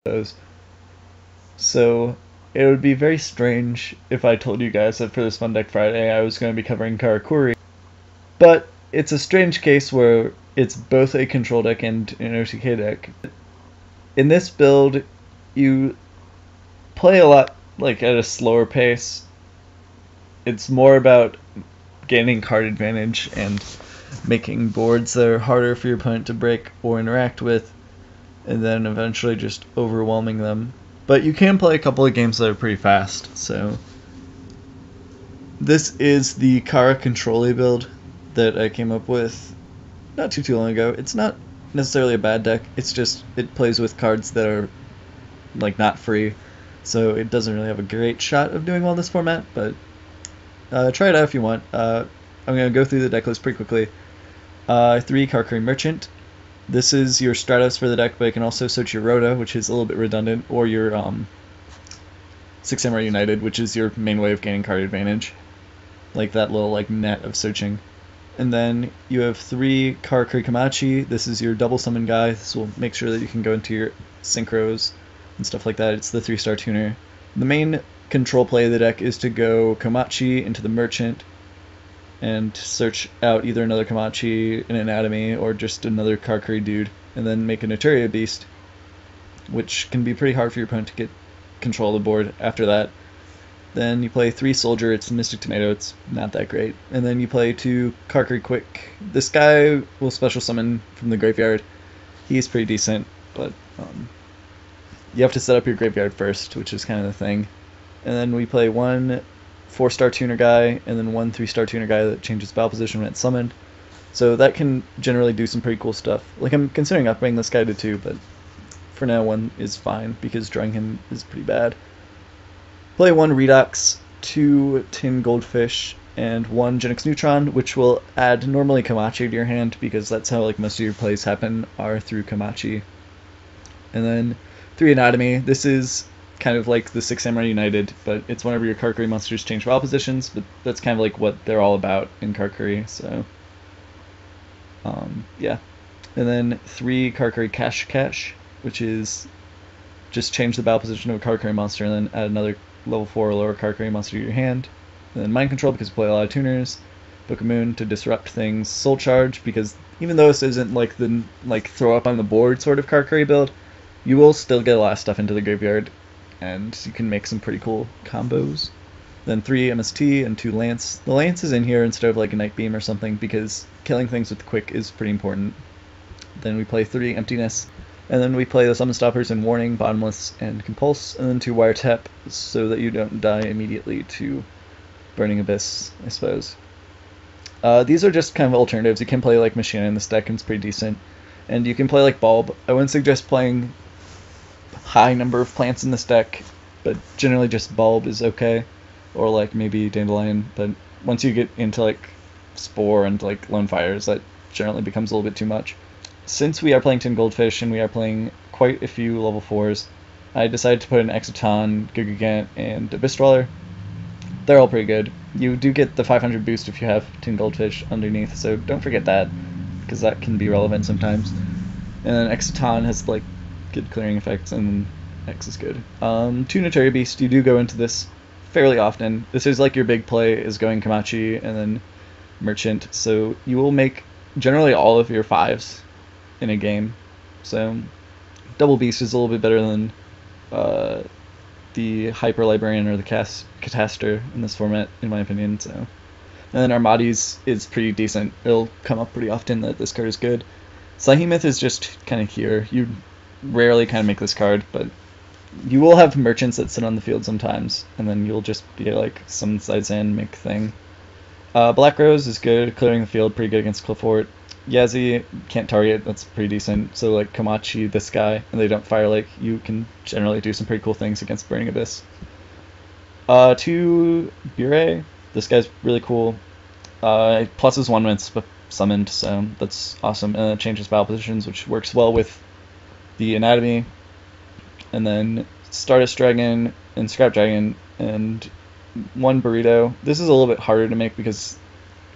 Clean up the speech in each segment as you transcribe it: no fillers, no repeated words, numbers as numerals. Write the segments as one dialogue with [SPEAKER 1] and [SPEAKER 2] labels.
[SPEAKER 1] those. So it would be very strange if I told you guys that for this Fun Deck Friday I was going to be covering Karacontroli. But it's a strange case where it's both a control deck and an OTK deck. In this build, you play a lot like at a slower pace. It's more about gaining card advantage and making boards that are harder for your opponent to break or interact with, and then eventually just overwhelming them. But you can play a couple of games that are pretty fast, so this is the Karacontroli build that I came up with not too long ago. It's not necessarily a bad deck, it's just it plays with cards that are like not free, so it doesn't really have a great shot of doing well in this format, but try it out if you want. I'm going to go through the deck list pretty quickly. 3 Karacontroli Merchant. This is your Stratos for the deck, but it can also search your Rhoda, which is a little bit redundant, or your 6 Samurai United, which is your main way of gaining card advantage. Like that little like net of searching. And then you have 3 Karacontroli Kamachi. This is your double summon guy. This will make sure that you can go into your synchros and stuff like that. It's the 3-star tuner. The main control play of the deck is to go Kamachi into the Merchant and search out either another Kamachi, an Anatomy, or just another Karacontroli dude, and then make a Notaria Beast, which can be pretty hard for your opponent to get control of the board after that. Then you play 3 Soldier, it's Mystic Tomato, it's not that great. And then you play 2 Karacontroli Quick. This guy will special summon from the graveyard. He's pretty decent, but you have to set up your graveyard first, which is kind of the thing. And then we play 1 4-star tuner guy, and then 1 3-star tuner guy that changes battle position when it's summoned. So that can generally do some pretty cool stuff. Like, I'm considering upping this guy to 2, but for now 1 is fine, because drawing him is pretty bad. Play 1 Redox, 2 Tin Goldfish, and 1 Genix Neutron, which will add normally Kamachi to your hand, because that's how like most of your plays happen, are through Kamachi. And then 3 Anatomy. This is kind of like the 6 Samurai United, but it's whenever your Karacontroli monsters change battle positions, but that's kind of like what they're all about in Karacontroli, so yeah. And then 3 Karacontroli Cash, which is just change the battle position of a Karacontroli monster and then add another level 4 or lower Karacontroli monster to your hand. And then Mind Control, because you play a lot of tuners. Book of Moon to disrupt things. Soul Charge, because even though this isn't like the throw up on the board sort of Karacontroli build, you will still get a lot of stuff into the graveyard, and you can make some pretty cool combos. Then 3 MST and 2 Lance. The Lance is in here instead of like a Night Beam or something, because killing things with Quick is pretty important. Then we play 3 Emptiness, and then we play the Summon Stoppers and Warning, Bottomless, and Compulse, and then 2 Wiretap, so that you don't die immediately to Burning Abyss, I suppose. These are just kind of alternatives. You can play like Machina in this deck, and it's pretty decent. And you can play like Bulb. I wouldn't suggest playing high number of plants in this deck, but generally just Bulb is okay, or like maybe Dandelion, but once you get into like Spore and like Lone Fires, that generally becomes a little bit too much. Since we are playing Tin Goldfish and we are playing quite a few level 4s, I decided to put an Exoton, Gigagant, and Abyss Dweller. They're all pretty good. You do get the 500 boost if you have Tin Goldfish underneath, so don't forget that, because that can be relevant sometimes. And then Exoton has like good clearing effects, and X is good. 2 Notaria Beast, you do go into this fairly often. This is like your big play is going Kamachi and then Merchant, so you will make generally all of your 5s in a game. So Double Beast is a little bit better than the Hyper Librarian or the Cataster in this format, in my opinion. So, and then Armades is pretty decent. It'll come up pretty often that this card is good. Slyhemoth is just kind of here. You rarely kind of make this card, but you will have merchants that sit on the field sometimes, and then you'll just be like some side sand make thing. Black Rose is good, clearing the field, pretty good against Cliffort. Yazi can't target, that's pretty decent. So like Kamachi, this guy, and they don't fire like, you can generally do some pretty cool things against Burning Abyss. 2 Bure, this guy's really cool. Pluses 1 when it's summoned, so that's awesome. And it changes battle positions, which works well with the Anatomy. And then Stardust Dragon and Scrap Dragon and 1 Burrito. This is a little bit harder to make because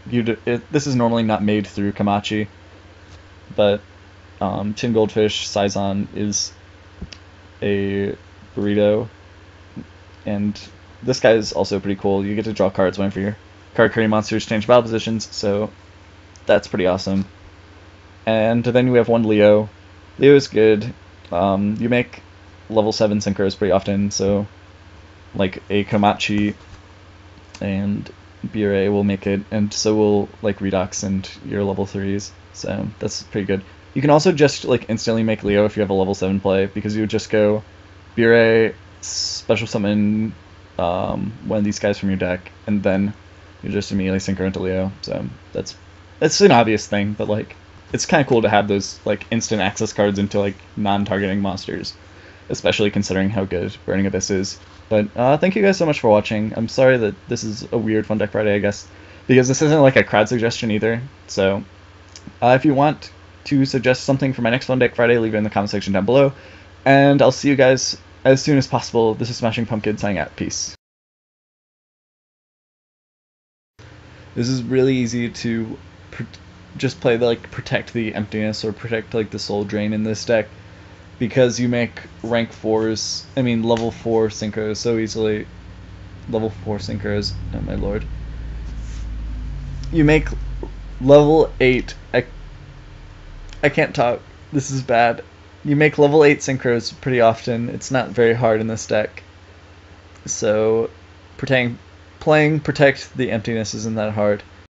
[SPEAKER 1] this is normally not made through Kamachi, but Tin Goldfish, Saizon is a burrito, and this guy is also pretty cool. You get to draw cards whenever your card carrying monsters change battle positions, so that's pretty awesome. And then we have one Leo. Leo is good. You make level 7 synchros pretty often, so like a Komachi and Bure will make it, and so will like Redox and your level 3s, so that's pretty good. You can also just like instantly make Leo if you have a level 7 play, because you would just go Bure, special summon one of these guys from your deck, and then you just immediately synchro into Leo. So that's an obvious thing, but like it's kind of cool to have those like instant access cards into like non-targeting monsters, especially considering how good Burning Abyss is. But thank you guys so much for watching. I'm sorry that this is a weird Fun Deck Friday, I guess, because this isn't like a crowd suggestion either. So if you want to suggest something for my next Fun Deck Friday, leave it in the comment section down below. And I'll see you guys as soon as possible. This is Smashing Pumpkin signing out. Peace. This is really easy to just play like Protect the Emptiness or Protect like the Soul Drain in this deck, because you make rank 4s, I mean level 4 synchros so easily. Level 4 synchros, oh my lord. You make level 8, I can't talk, this is bad. You make level 8 synchros pretty often. It's not very hard in this deck. So playing Protect the Emptiness isn't that hard.